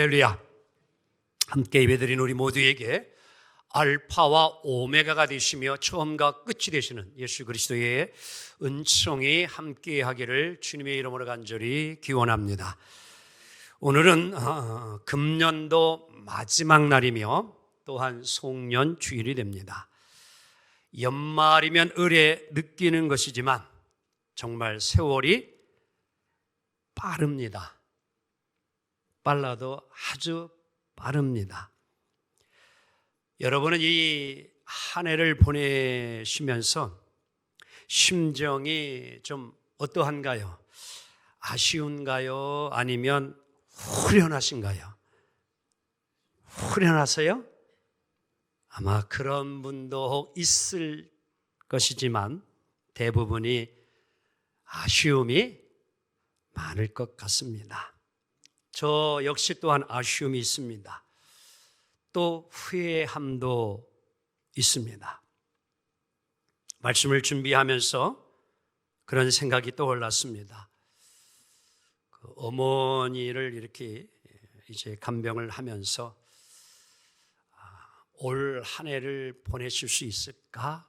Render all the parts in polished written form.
할렐루야. 함께 예배드린 우리 모두에게 알파와 오메가가 되시며 처음과 끝이 되시는 예수 그리스도의 은총이 함께하기를 주님의 이름으로 간절히 기원합니다. 오늘은 금년도 마지막 날이며 또한 송년 주일이 됩니다. 연말이면 을에 느끼는 것이지만 정말 세월이 빠릅니다. 빨라도 아주 빠릅니다. 여러분은 이 한 해를 보내시면서 심정이 좀 어떠한가요? 아쉬운가요? 아니면 후련하신가요? 후련하세요? 아마 그런 분도 있을 것이지만 대부분이 아쉬움이 많을 것 같습니다. 저 역시 또한 아쉬움이 있습니다. 또 후회함도 있습니다. 말씀을 준비하면서 그런 생각이 떠올랐습니다. 어머니를 이렇게 이제 간병을 하면서 올 한 해를 보내실 수 있을까?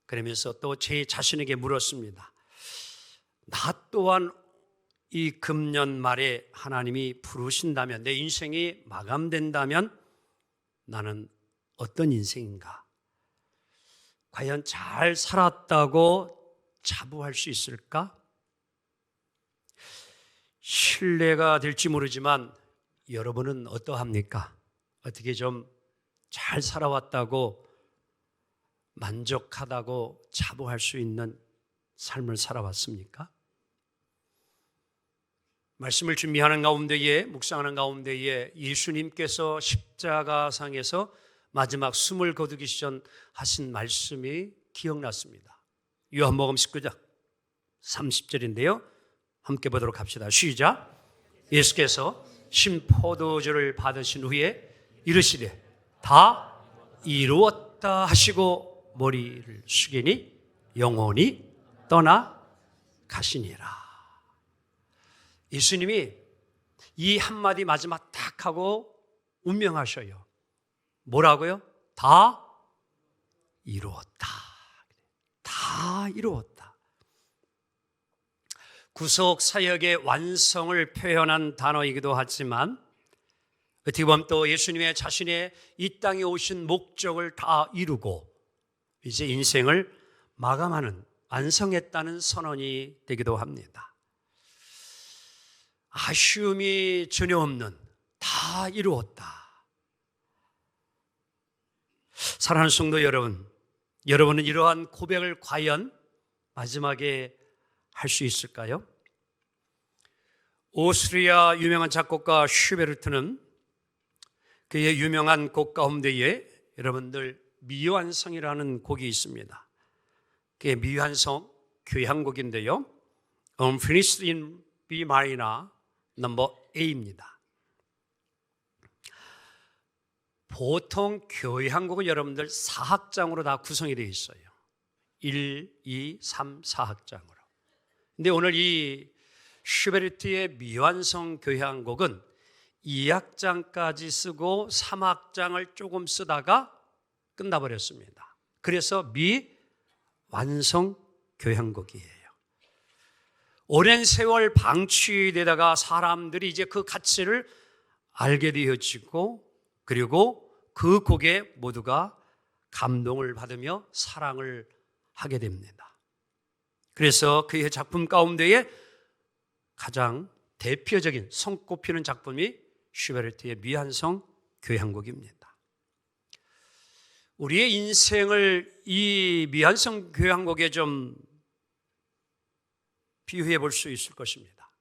그러면서 또 제 자신에게 물었습니다. 나 또한 이 금년 말에 하나님이 부르신다면, 내 인생이 마감된다면 나는 어떤 인생인가? 과연 잘 살았다고 자부할 수 있을까? 신뢰가 될지 모르지만 여러분은 어떠합니까? 어떻게 좀 잘 살아왔다고 만족하다고 자부할 수 있는 삶을 살아왔습니까? 말씀을 준비하는 가운데에, 묵상하는 가운데에 예수님께서 십자가상에서 마지막 숨을 거두기 전 하신 말씀이 기억났습니다. 요한복음 19장 30절인데요. 함께 보도록 합시다. 시작. 예수께서 신포도주를 받으신 후에 이르시되 다 이루었다 하시고 머리를 숙이니 영혼이 떠나 가시니라. 예수님이 이 한마디 마지막 딱 하고 운명하셔요. 뭐라고요? 다 이루었다. 다 이루었다. 구속 사역의 완성을 표현한 단어이기도 하지만 어떻게 보면 또 예수님의 자신의 이 땅에 오신 목적을 다 이루고 이제 인생을 마감하는, 완성했다는 선언이 되기도 합니다. 아쉬움이 전혀 없는, 다 이루었다. 사랑하는 성도 여러분, 여러분은 이러한 고백을 과연 마지막에 할 수 있을까요? 오스트리아 유명한 작곡가 슈베르트는 그의 유명한 곡 가운데에 여러분들 미완성이라는 곡이 있습니다. 그게 미완성 교향곡인데요. Unfinished in B minor 넘버 A입니다. 보통 교향곡은 여러분들 4악장으로 다 구성이 되어 있어요. 1, 2, 3, 4악장으로. 근데 오늘 이 슈베르트의 미완성 교향곡은 2악장까지 쓰고 3악장을 조금 쓰다가 끝나버렸습니다. 그래서 미완성 교향곡이에요. 오랜 세월 방치되다가 사람들이 이제 그 가치를 알게 되어지고 그리고 그 곡에 모두가 감동을 받으며 사랑을 하게 됩니다. 그래서 그의 작품 가운데에 가장 대표적인 손꼽히는 작품이 슈베르트의 미완성 교향곡입니다. 우리의 인생을 이 미완성 교향곡에 좀 비유해 볼 수 있을 것입니다.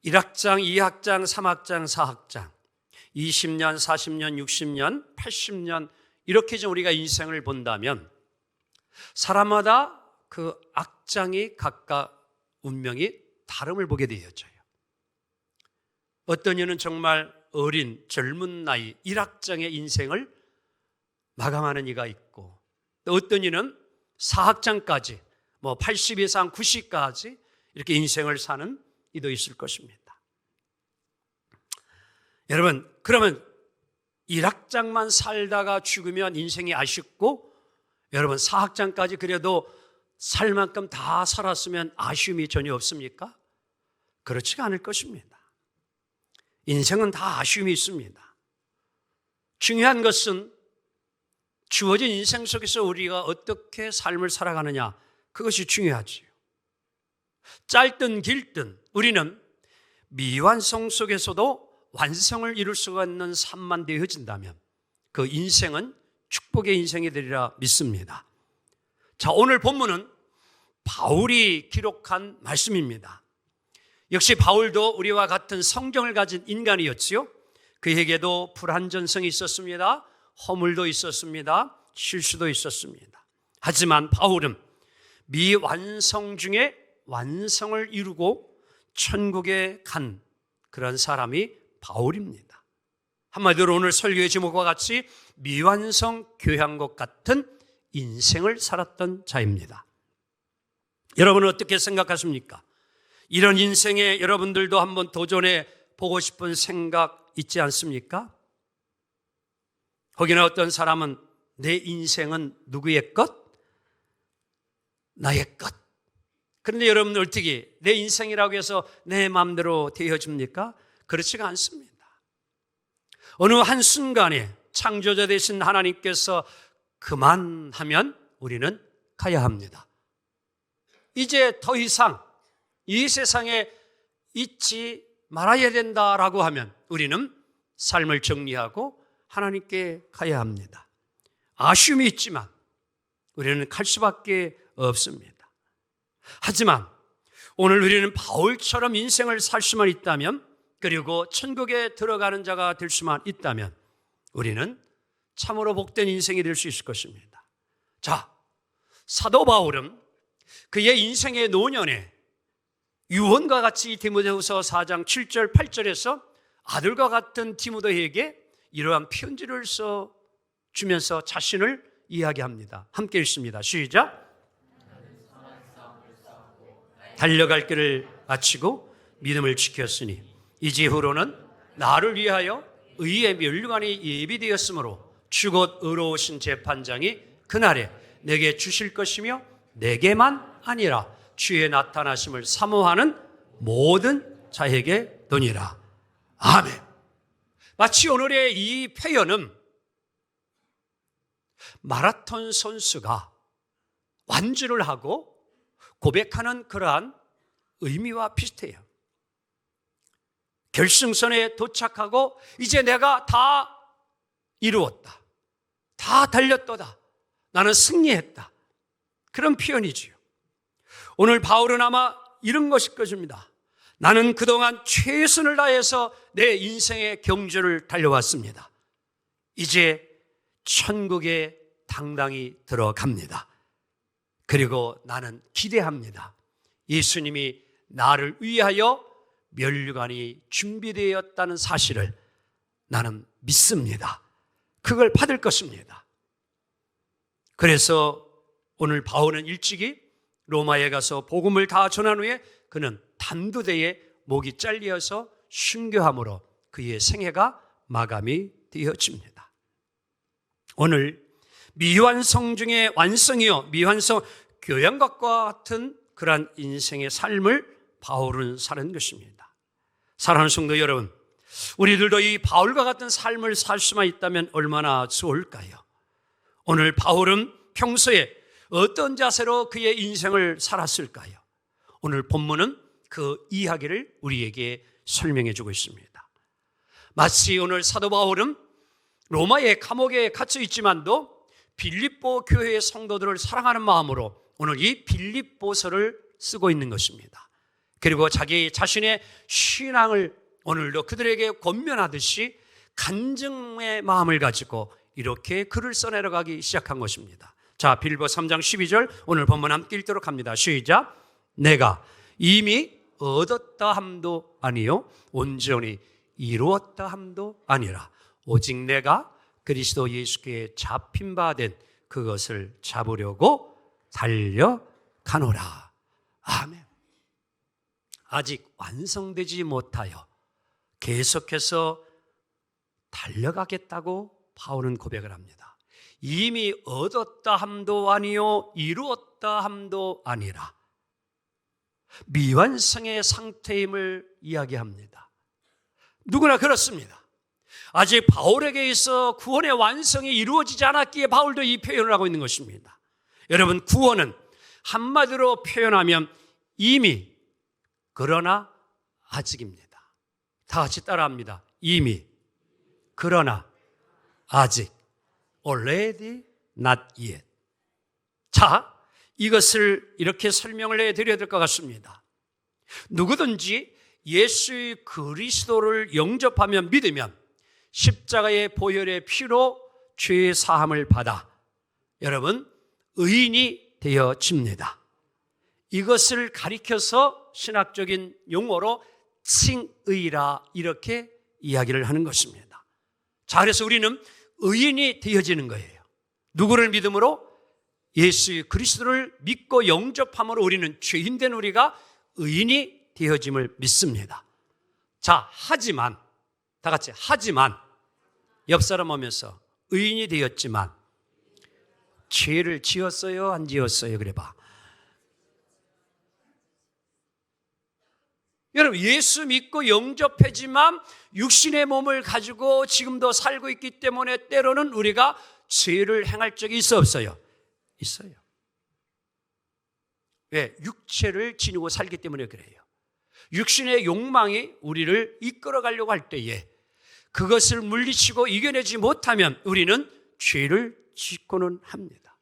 1악장, 2악장, 3악장, 4악장, 20년, 40년, 60년, 80년 이렇게 좀 우리가 인생을 본다면 사람마다 그 악장이 각각 운명이 다름을 보게 되어져요. 어떤 이는 정말 어린 젊은 나이 1악장의 인생을 마감하는 이가 있고 또 어떤 이는 4악장까지 80 이상 90까지 이렇게 인생을 사는 이도 있을 것입니다. 여러분, 그러면 일학장만 살다가 죽으면 인생이 아쉽고, 여러분 4학장까지 그래도 살 만큼 다 살았으면 아쉬움이 전혀 없습니까? 그렇지가 않을 것입니다. 인생은 다 아쉬움이 있습니다. 중요한 것은 주어진 인생 속에서 우리가 어떻게 삶을 살아가느냐, 그것이 중요하지요. 짧든 길든 우리는 미완성 속에서도 완성을 이룰 수가 있는 삶만 되어진다면 그 인생은 축복의 인생이 되리라 믿습니다. 자, 오늘 본문은 바울이 기록한 말씀입니다. 역시 바울도 우리와 같은 성경을 가진 인간이었지요. 그에게도 불완전성이 있었습니다. 허물도 있었습니다. 실수도 있었습니다. 하지만 바울은 미완성 중에 완성을 이루고 천국에 간 그런 사람이 바울입니다. 한마디로 오늘 설교의 제목과 같이 미완성 교향곡 같은 인생을 살았던 자입니다. 여러분은 어떻게 생각하십니까? 이런 인생에 여러분들도 한번 도전해 보고 싶은 생각 있지 않습니까? 혹여나 어떤 사람은 내 인생은 누구의 것? 나의 것. 그런데 여러분들 어떻게 내 인생이라고 해서 내 마음대로 되어집니까? 그렇지가 않습니다. 어느 한순간에 창조자 되신 하나님께서 그만하면 우리는 가야 합니다. 이제 더 이상 이 세상에 있지 말아야 된다라고 하면 우리는 삶을 정리하고 하나님께 가야 합니다. 아쉬움이 있지만 우리는 갈 수밖에 없습니다. 하지만 오늘 우리는 바울처럼 인생을 살 수만 있다면, 그리고 천국에 들어가는 자가 될 수만 있다면 우리는 참으로 복된 인생이 될 수 있을 것입니다. 자, 사도 바울은 그의 인생의 노년에 유언과 같이 디모데후서 4장 7절 8절에서 아들과 같은 디모데에게 이러한 편지를 써 주면서 자신을 이야기합니다. 함께 읽습니다. 시작. 달려갈 길을 마치고 믿음을 지켰으니 이제 후로는 나를 위하여 의의 면류관이 예비되었으므로 주곧 의로우신 재판장이 그날에 내게 주실 것이며 내게만 아니라 주의 나타나심을 사모하는 모든 자에게 도니라. 아멘. 마치 오늘의 이 표현은 마라톤 선수가 완주를 하고 고백하는 그러한 의미와 비슷해요. 결승선에 도착하고 이제 내가 다 이루었다. 다 달렸도다. 나는 승리했다. 그런 표현이지요. 오늘 바울은 아마 이런 것일 것입니다. 나는 그동안 최선을 다해서 내 인생의 경주를 달려왔습니다. 이제 천국에 당당히 들어갑니다. 그리고 나는 기대합니다. 예수님이 나를 위하여 면류관이 준비되었다는 사실을 나는 믿습니다. 그걸 받을 것입니다. 그래서 오늘 바울은 일찍이 로마에 가서 복음을 다 전한 후에 그는 단두대에 목이 잘려서 순교함으로 그의 생애가 마감이 되어집니다. 오늘 미완성 중에 완성이요, 미완성 교양각과 같은 그러한 인생의 삶을 바울은 사는 것입니다. 사랑하는 성도 여러분, 우리들도 이 바울과 같은 삶을 살 수만 있다면 얼마나 좋을까요? 오늘 바울은 평소에 어떤 자세로 그의 인생을 살았을까요? 오늘 본문은 그 이야기를 우리에게 설명해 주고 있습니다. 마치 오늘 사도 바울은 로마의 감옥에 갇혀 있지만도 빌립보 교회의 성도들을 사랑하는 마음으로 오늘 이 빌립보서를 쓰고 있는 것입니다. 그리고 자기 자신의 신앙을 오늘도 그들에게 권면하듯이 간증의 마음을 가지고 이렇게 글을 써내려가기 시작한 것입니다. 자, 빌립보 3장 12절 오늘 본문 함께 읽도록 합니다. 시작. 내가 이미 얻었다 함도 아니요 온전히 이루었다 함도 아니라 오직 내가 그리스도 예수께 잡힌 바 된 그것을 잡으려고 달려가노라. 아멘. 아직 완성되지 못하여 계속해서 달려가겠다고 바울은 고백을 합니다. 이미 얻었다 함도 아니요 이루었다 함도 아니라 미완성의 상태임을 이야기합니다. 누구나 그렇습니다. 아직 바울에게 있어 구원의 완성이 이루어지지 않았기에 바울도 이 표현을 하고 있는 것입니다. 여러분, 구원은 한마디로 표현하면 이미, 그러나 아직입니다. 다 같이 따라합니다. 이미, 그러나 아직. Already, not yet. 자, 이것을 이렇게 설명을 해드려야 될 것 같습니다. 누구든지 예수 그리스도를 영접하며 믿으면 십자가의 보혈의 피로 죄의 사함을 받아 여러분 의인이 되어집니다. 이것을 가리켜서 신학적인 용어로 칭의라 이렇게 이야기를 하는 것입니다. 자, 그래서 우리는 의인이 되어지는 거예요. 누구를 믿음으로? 예수 그리스도를 믿고 영접함으로 우리는 죄인된 우리가 의인이 되어짐을 믿습니다. 자, 하지만 다 같이 하지만 옆 사람 오면서 의인이 되었지만 죄를 지었어요? 안 지었어요? 그래 봐. 여러분, 예수 믿고 영접하지만 육신의 몸을 가지고 지금도 살고 있기 때문에 때로는 우리가 죄를 행할 적이 있어 없어요? 있어요. 왜? 육체를 지니고 살기 때문에 그래요. 육신의 욕망이 우리를 이끌어가려고 할 때에 그것을 물리치고 이겨내지 못하면 우리는 죄를 짓고는 합니다.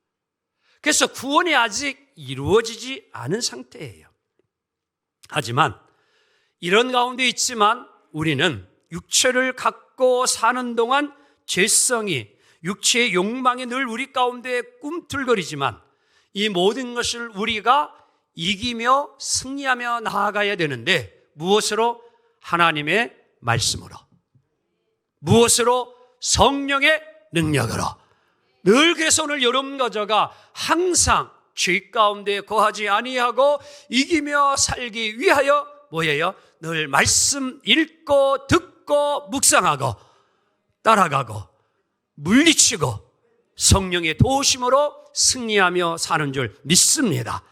그래서 구원이 아직 이루어지지 않은 상태예요. 하지만 이런 가운데 있지만 우리는 육체를 갖고 사는 동안 죄성이, 육체의 욕망이 늘 우리 가운데 꿈틀거리지만 이 모든 것을 우리가 이기며 승리하며 나아가야 되는데 무엇으로? 하나님의 말씀으로. 무엇으로? 성령의 능력으로. 늘 그래서 오늘 여러분 가져가 항상 죄 가운데 거하지 아니하고 이기며 살기 위하여 뭐예요? 늘 말씀 읽고 듣고 묵상하고 따라가고 물리치고 성령의 도우심으로 승리하며 사는 줄 믿습니다.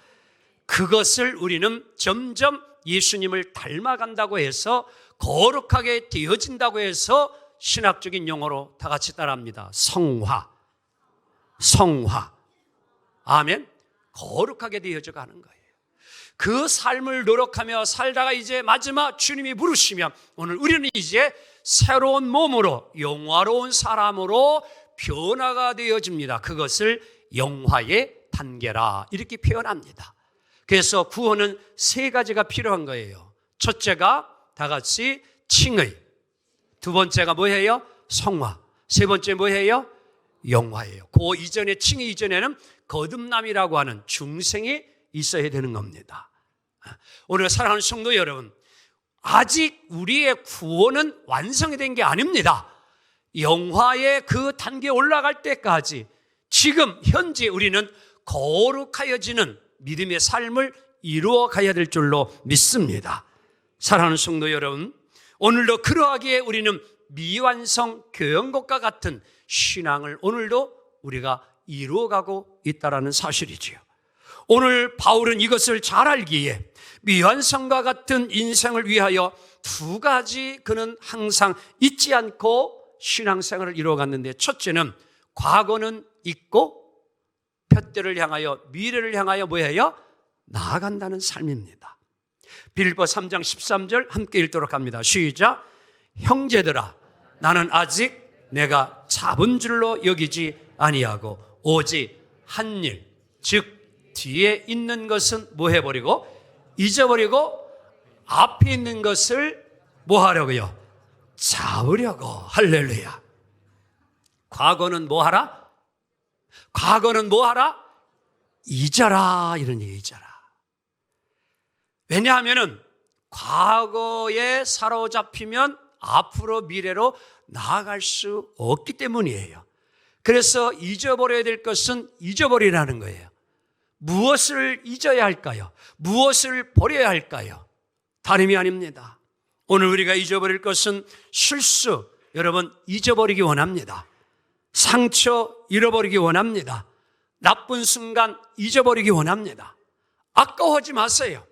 그것을 우리는 점점 예수님을 닮아간다고 해서 거룩하게 되어진다고 해서 신학적인 용어로 다 같이 따라합니다. 성화. 성화. 아멘. 거룩하게 되어져 가는 거예요. 그 삶을 노력하며 살다가 이제 마지막 주님이 부르시면 오늘 우리는 이제 새로운 몸으로 영화로운 사람으로 변화가 되어집니다. 그것을 영화의 단계라 이렇게 표현합니다. 그래서 구원은 세 가지가 필요한 거예요. 첫째가 다 같이 칭의, 두 번째가 뭐예요? 성화, 세 번째 뭐예요? 영화예요. 그 이전에 칭의 이전에는 거듭남이라고 하는 중생이 있어야 되는 겁니다. 오늘 사랑하는 성도 여러분, 아직 우리의 구원은 완성이 된 게 아닙니다. 영화의 그 단계에 올라갈 때까지 지금 현재 우리는 거룩하여지는 믿음의 삶을 이루어 가야 될 줄로 믿습니다. 사랑하는 성도 여러분, 오늘도 그러하기에 우리는 미완성 교연곡과 같은 신앙을 오늘도 우리가 이루어가고 있다는 사실이지요. 오늘 바울은 이것을 잘 알기에 미완성과 같은 인생을 위하여 두 가지 그는 항상 잊지 않고 신앙생활을 이루어갔는데, 첫째는 과거는 잊고 푯대를 향하여 미래를 향하여 뭐예요? 나아간다는 삶입니다. 빌립보 3장 13절 함께 읽도록 합니다. 시작. 형제들아, 나는 아직 내가 잡은 줄로 여기지 아니하고 오직 한 일, 즉 뒤에 있는 것은 뭐 해버리고 잊어버리고 앞에 있는 것을 뭐 하려고요? 잡으려고. 할렐루야. 과거는 뭐 하라? 과거는 뭐 하라? 잊어라. 이런 얘기 잊어라. 왜냐하면은 과거에 사로잡히면 앞으로 미래로 나아갈 수 없기 때문이에요. 그래서 잊어버려야 될 것은 잊어버리라는 거예요. 무엇을 잊어야 할까요? 무엇을 버려야 할까요? 다름이 아닙니다. 오늘 우리가 잊어버릴 것은 실수, 여러분 잊어버리기 원합니다. 상처 잃어버리기 원합니다. 나쁜 순간 잊어버리기 원합니다. 아까워하지 마세요.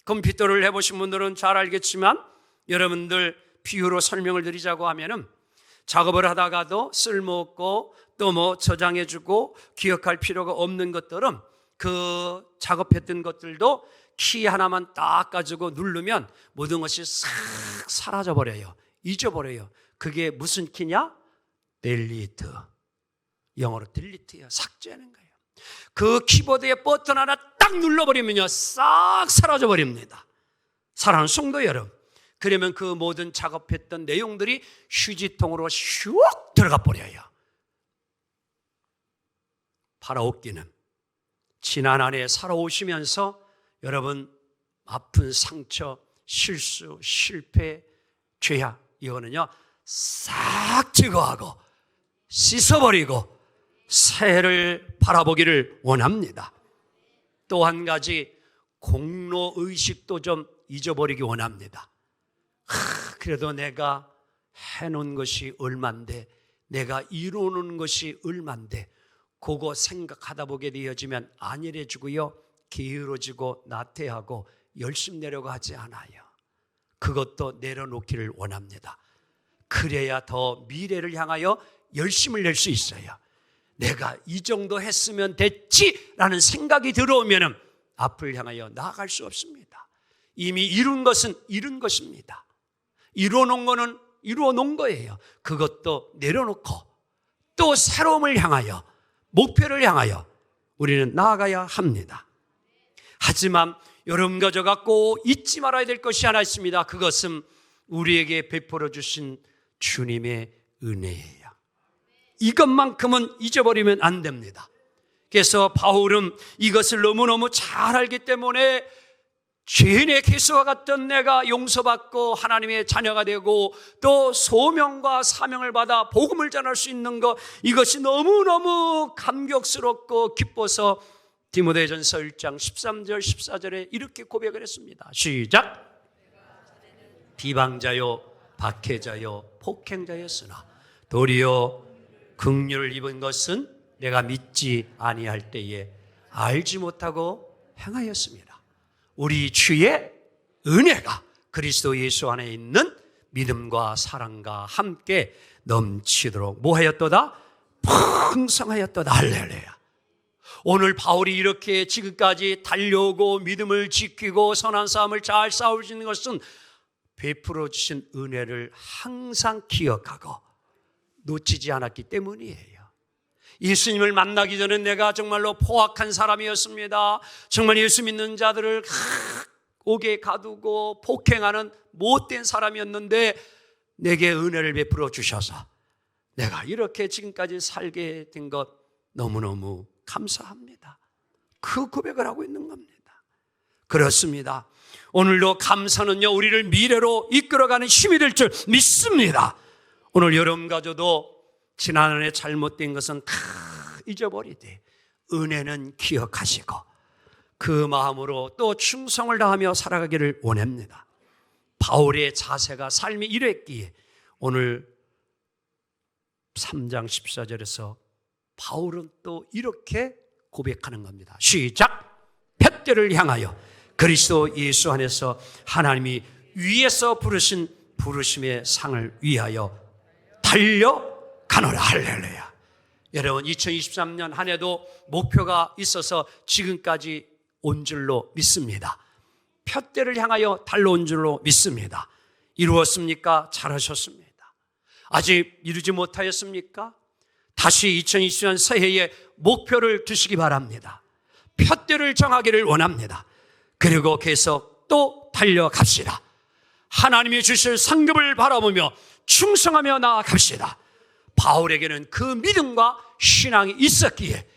컴퓨터를 해보신 분들은 잘 알겠지만 여러분들 비유로 설명을 드리자고 하면은 작업을 하다가도 쓸모없고 또 뭐 저장해주고 기억할 필요가 없는 것들은 그 작업했던 것들도 키 하나만 딱 가지고 누르면 모든 것이 싹 사라져버려요. 잊어버려요. 그게 무슨 키냐? 델리트. 영어로 델리트예요. 삭제하는 거예요. 그 키보드에 버튼 하나 딱 눌러버리면요 싹 사라져버립니다. 사랑하는 성도 여러분, 그러면 그 모든 작업했던 내용들이 휴지통으로 슉 들어가 버려요. 바라옵기는 지난 한 해 살아오시면서 여러분 아픈 상처, 실수, 실패, 죄악 이거는요 싹 제거하고 씻어버리고 새해를 바라보기를 원합니다. 또 한 가지 공로의식도 좀 잊어버리기 원합니다. 그래도 내가 해놓은 것이 얼만데, 내가 이루는 것이 얼만데, 그거 생각하다 보게 되어지면 안일해지고요 게으러지고 나태하고 열심내려고 하지 않아요. 그것도 내려놓기를 원합니다. 그래야 더 미래를 향하여 열심을 낼 수 있어요. 내가 이 정도 했으면 됐지라는 생각이 들어오면 앞을 향하여 나아갈 수 없습니다. 이미 이룬 것은 이룬 것입니다. 이루어놓은 거는 이루어놓은 거예요. 그것도 내려놓고 또 새로움을 향하여, 목표를 향하여 우리는 나아가야 합니다. 하지만 여러분 가져가 꼭 잊지 말아야 될 것이 하나 있습니다. 그것은 우리에게 베풀어 주신 주님의 은혜예요. 이것만큼은 잊어버리면 안 됩니다. 그래서 바울은 이것을 너무너무 잘 알기 때문에 죄인의 개수와 같던 내가 용서받고 하나님의 자녀가 되고 또 소명과 사명을 받아 복음을 전할 수 있는 것, 이것이 너무너무 감격스럽고 기뻐서 디모데전서 1장 13절 14절에 이렇게 고백을 했습니다. 시작. 비방자요 박해자요 폭행자였으나 도리어 긍휼을 입은 것은 내가 믿지 아니할 때에 알지 못하고 행하였습니다. 우리 주의 은혜가 그리스도 예수 안에 있는 믿음과 사랑과 함께 넘치도록 뭐하였도다? 풍성하였도다. 할렐루야. 오늘 바울이 이렇게 지금까지 달려오고 믿음을 지키고 선한 싸움을 잘 싸울 수 있는 것은 베풀어 주신 은혜를 항상 기억하고 놓치지 않았기 때문이에요. 예수님을 만나기 전에 내가 정말로 포악한 사람이었습니다. 정말 예수 믿는 자들을 옥에 가두고 폭행하는 못된 사람이었는데 내게 은혜를 베풀어 주셔서 내가 이렇게 지금까지 살게 된 것 너무너무 감사합니다. 그 고백을 하고 있는 겁니다. 그렇습니다. 오늘도 감사는요 우리를 미래로 이끌어가는 힘이 될 줄 믿습니다. 오늘 여러분가저도 지난해 잘못된 것은 다 잊어버리되 은혜는 기억하시고 그 마음으로 또 충성을 다하며 살아가기를 원합니다. 바울의 자세가 삶이 이랬기에 오늘 3장 14절에서 바울은 또 이렇게 고백하는 겁니다. 시작. 푯대를 향하여 그리스도 예수 안에서 하나님이 위에서 부르신 부르심의 상을 위하여 달려가노라. 할렐루야. 여러분 2023년 한 해도 목표가 있어서 지금까지 온 줄로 믿습니다. 푯대를 향하여 달려온 줄로 믿습니다. 이루었습니까? 잘하셨습니다. 아직 이루지 못하였습니까? 다시 2020년 새해에 목표를 두시기 바랍니다. 푯대를 정하기를 원합니다. 그리고 계속 또 달려갑시다. 하나님이 주실 상급을 바라보며 충성하며 나아갑시다. 바울에게는 그 믿음과 신앙이 있었기에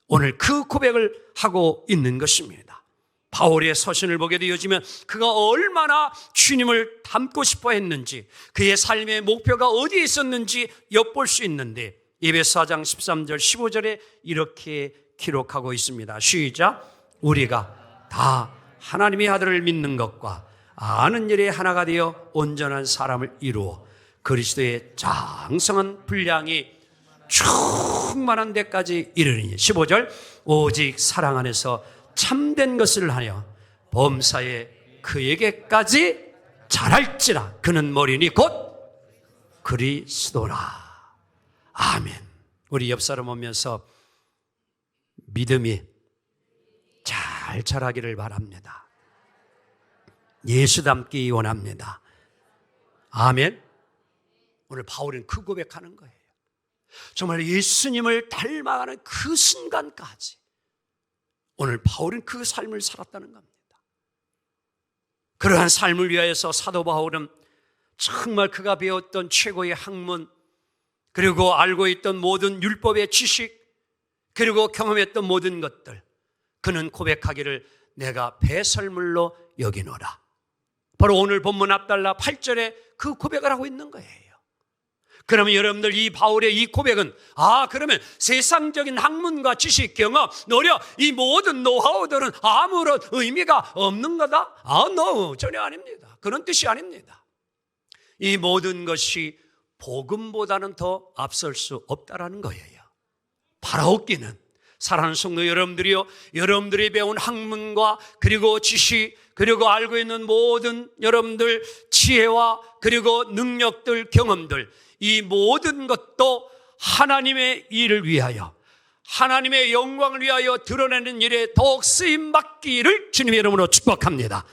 오늘 그 고백을 하고 있는 것입니다. 바울의 서신을 보게 되어지면 그가 얼마나 주님을 닮고 싶어 했는지, 그의 삶의 목표가 어디에 있었는지 엿볼 수 있는데 에베소 4장 13절 15절에 이렇게 기록하고 있습니다. 시작. 우리가 다 하나님의 아들을 믿는 것과 아는 일에 하나가 되어 온전한 사람을 이루어 그리스도의 장성한 분량이 충만한 데까지 이르리니. 15절, 오직 사랑 안에서 참된 것을 하여 범사에 그에게까지 자랄지라. 그는 머리니 곧 그리스도라. 아멘. 우리 옆 사람 오면서 믿음이 잘 자라기를 바랍니다. 예수 닮기 원합니다. 아멘. 오늘 바울은 그 고백하는 거예요. 정말 예수님을 닮아가는 그 순간까지 오늘 바울은 그 삶을 살았다는 겁니다. 그러한 삶을 위하여서 사도 바울은 정말 그가 배웠던 최고의 학문, 그리고 알고 있던 모든 율법의 지식, 그리고 경험했던 모든 것들, 그는 고백하기를 내가 배설물로 여기노라. 바로 오늘 본문 앞달라 8절에 그 고백을 하고 있는 거예요. 그러면 여러분들, 이 바울의 이 고백은 그러면 세상적인 학문과 지식, 경험, 노력, 이 모든 노하우들은 아무런 의미가 없는 거다? no, 전혀 아닙니다. 그런 뜻이 아닙니다. 이 모든 것이 복음보다는 더 앞설 수 없다라는 거예요. 바라옵기는 사랑하는 성도 여러분들이요, 여러분들이 배운 학문과 그리고 지식, 그리고 알고 있는 모든 여러분들 지혜와 그리고 능력들, 경험들, 이 모든 것도 하나님의 일을 위하여, 하나님의 영광을 위하여 드러내는 일에 더욱 쓰임 받기를 주님의 이름으로 축복합니다.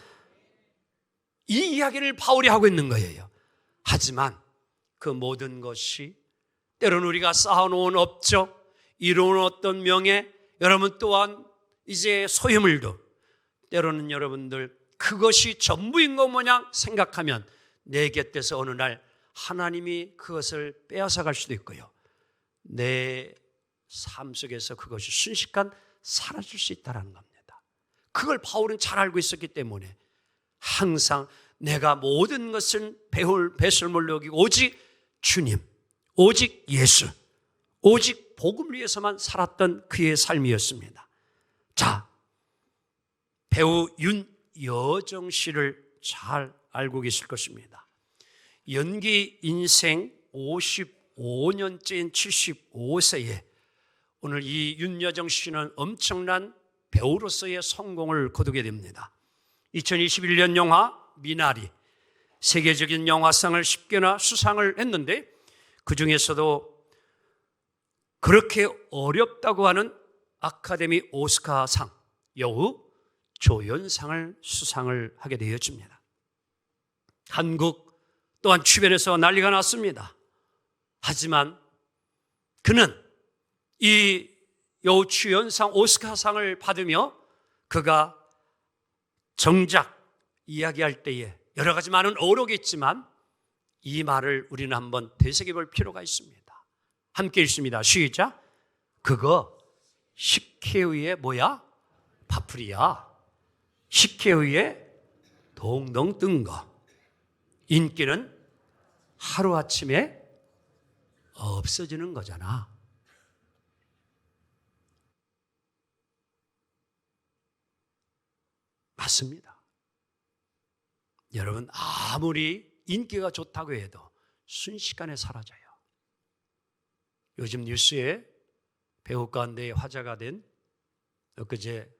이 이야기를 바울이 하고 있는 거예요. 하지만 그 모든 것이 때로는 우리가 쌓아놓은 업적, 이루는 어떤 명예, 여러분 또한 이제 소유물도 때로는 여러분들 그것이 전부인 것 마냥 생각하면 내 곁에서 어느 날 하나님이 그것을 빼앗아 갈 수도 있고요, 내 삶 속에서 그것이 순식간 사라질 수 있다는 겁니다. 그걸 바울은 잘 알고 있었기 때문에 항상 내가 모든 것을 배울 배설물로 여기고 오직 주님, 오직 예수, 오직 복음을 위해서만 살았던 그의 삶이었습니다. 자, 배우 윤여정 씨를 잘 알고 계실 것입니다. 연기 인생 55년째인 75세에 오늘 이 윤여정 씨는 엄청난 배우로서의 성공을 거두게 됩니다. 2021년 영화 미나리, 세계적인 영화상을 10개나 수상을 했는데 그 중에서도 그렇게 어렵다고 하는 아카데미 오스카상 여우 조연상을 수상을 하게 되어집니다. 한국 또한 주변에서 난리가 났습니다. 하지만 그는 이 여우 주연상 오스카상을 받으며 그가 정작 이야기할 때에 여러 가지 많은 어록이 있지만 이 말을 우리는 한번 되새겨볼 필요가 있습니다. 함께 읽습니다. 시작. 그거 식혜위에 뭐야? 파프리야. 식혜위에 동동 뜬 거. 인기는 하루아침에 없어지는 거잖아. 맞습니다. 여러분, 아무리 인기가 좋다고 해도 순식간에 사라져요. 요즘 뉴스에 배우 가운데 화제가 된 엊그제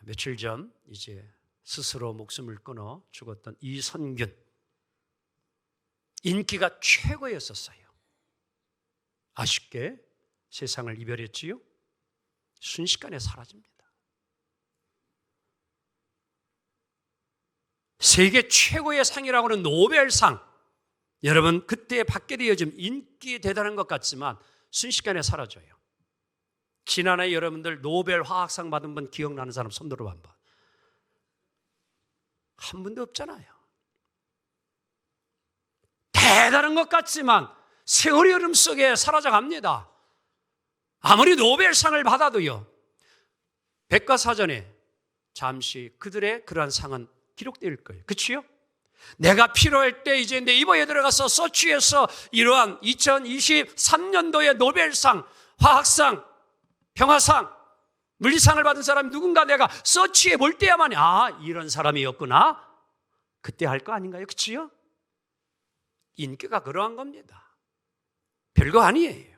며칠 전 이제 스스로 목숨을 끊어 죽었던 이선균, 인기가 최고였었어요. 아쉽게 세상을 이별했지요. 순식간에 사라집니다. 세계 최고의 상이라고 하는 노벨상, 여러분 그때 받게 되어지면 인기 대단한 것 같지만 순식간에 사라져요. 지난해 여러분들 노벨 화학상 받은 분 기억나는 사람 손 들어 한번. 한 분도 없잖아요. 대단한 것 같지만 세월의 흐름 속에 사라져갑니다. 아무리 노벨상을 받아도요, 백과사전에 잠시 그들의 그러한 상은 기록될 거예요. 그렇지요? 내가 필요할 때 이제 네이버에 들어가서 서치해서 이러한 2023년도의 노벨상, 화학상, 평화상, 물리상을 받은 사람이 누군가 내가 서치해 볼 때야만이 이런 사람이었구나, 그때 할 거 아닌가요? 그치요? 인기가 그러한 겁니다. 별거 아니에요.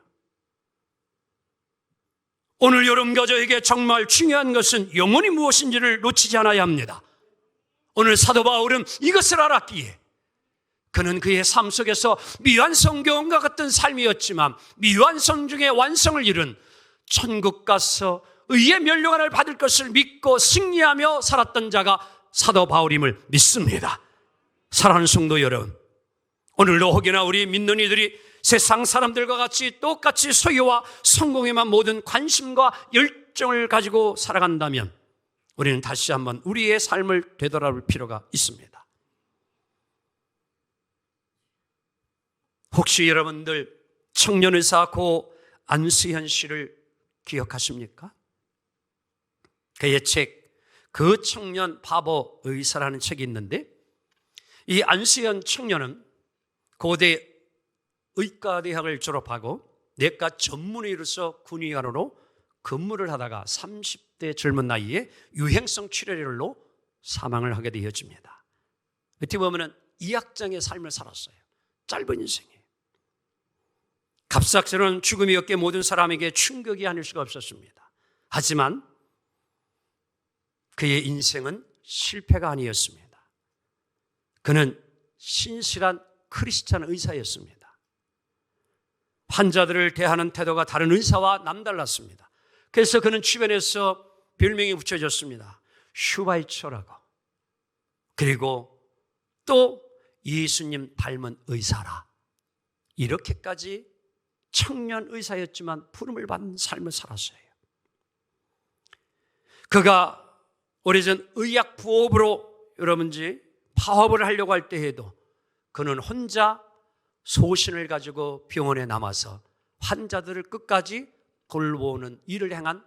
오늘 여러분과 저에게 정말 중요한 것은 영혼이 무엇인지를 놓치지 않아야 합니다. 오늘 사도 바울은 이것을 알았기에 그는 그의 삶 속에서 미완성교원과 같은 삶이었지만 미완성 중에 완성을 이룬 천국 가서 의의 멸류관을 받을 것을 믿고 승리하며 살았던 자가 사도 바울임을 믿습니다. 사랑하는 성도 여러분, 오늘도 혹여나 우리 믿는 이들이 세상 사람들과 같이 똑같이 소유와 성공에만 모든 관심과 열정을 가지고 살아간다면 우리는 다시 한번 우리의 삶을 되돌아볼 필요가 있습니다. 혹시 여러분들 청년의사 고 안수현 씨를 기억하십니까? 그의 책 그 청년 바보 의사라는 책이 있는데, 이 안수현 청년은 고대 의과대학을 졸업하고 내과 전문의로서 군의관으로 근무를 하다가 30대 젊은 나이에 유행성 출혈로 사망을 하게 되어집니다. 어떻게 보면 이학장의 삶을 살았어요. 짧은 인생이에요. 갑작스러운 죽음이었기에 모든 사람에게 충격이 아닐 수가 없었습니다. 하지만 그의 인생은 실패가 아니었습니다. 그는 신실한 크리스찬 의사였습니다. 환자들을 대하는 태도가 다른 의사와 남달랐습니다. 그래서 그는 주변에서 별명이 붙여졌습니다. 슈바이처라고. 그리고 또 예수님 닮은 의사라. 이렇게까지 청년 의사였지만 부름을 받는 삶을 살았어요. 그가 오래전 의학 부업으로 여러분지 파업을 하려고 할 때에도 그는 혼자 소신을 가지고 병원에 남아서 환자들을 끝까지 돌보는 일을 행한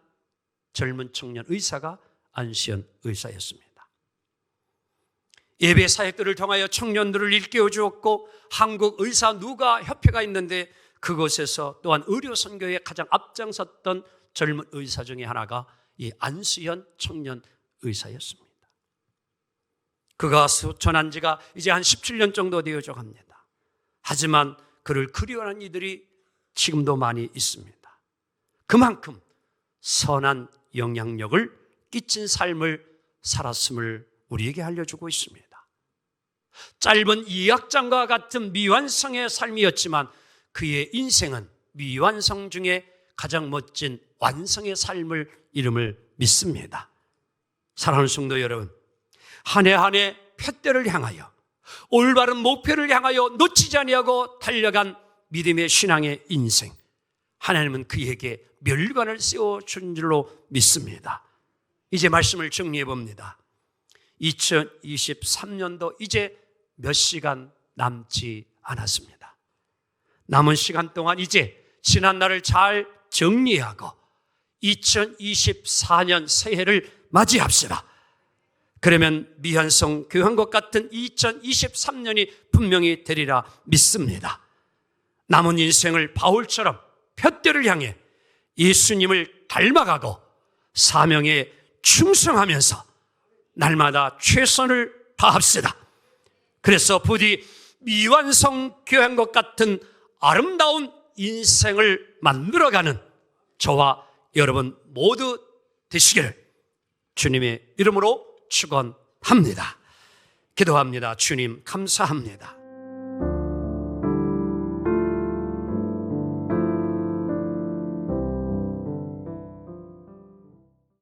젊은 청년 의사가 안수현 의사였습니다. 예배 사역들을 통하여 청년들을 일깨워 주었고 한국 의사 누가 협회가 있는데 그곳에서 또한 의료 선교에 가장 앞장섰던 젊은 의사 중에 하나가 이 안수현 청년 의사였습니다. 그가 전한 지가 이제 한 17년 정도 되어져 갑니다. 하지만 그를 그리워하는 이들이 지금도 많이 있습니다. 그만큼 선한 영향력을 끼친 삶을 살았음을 우리에게 알려주고 있습니다. 짧은 이학장과 같은 미완성의 삶이었지만 그의 인생은 미완성 중에 가장 멋진 완성의 삶을 이름을 믿습니다. 사랑하는 성도 여러분, 한 해 한 해 푯대를 향하여 올바른 목표를 향하여 놓치지 아니하고 달려간 믿음의 신앙의 인생, 하나님은 그에게 멸관을 세워준 줄로 믿습니다. 이제 말씀을 정리해 봅니다. 2023년도 이제 몇 시간 남지 않았습니다. 남은 시간 동안 이제 지난 날을 잘 정리하고 2024년 새해를 맞이합시다. 그러면 미완성 교환과 같은 2023년이 분명히 되리라 믿습니다. 남은 인생을 바울처럼 푯대를 향해 예수님을 닮아가고 사명에 충성하면서 날마다 최선을 다합시다. 그래서 부디 미완성 교환과 같은 아름다운 인생을 만들어가는 저와 여러분 모두 되시기를 주님의 이름으로 축원합니다. 기도합니다. 주님 감사합니다.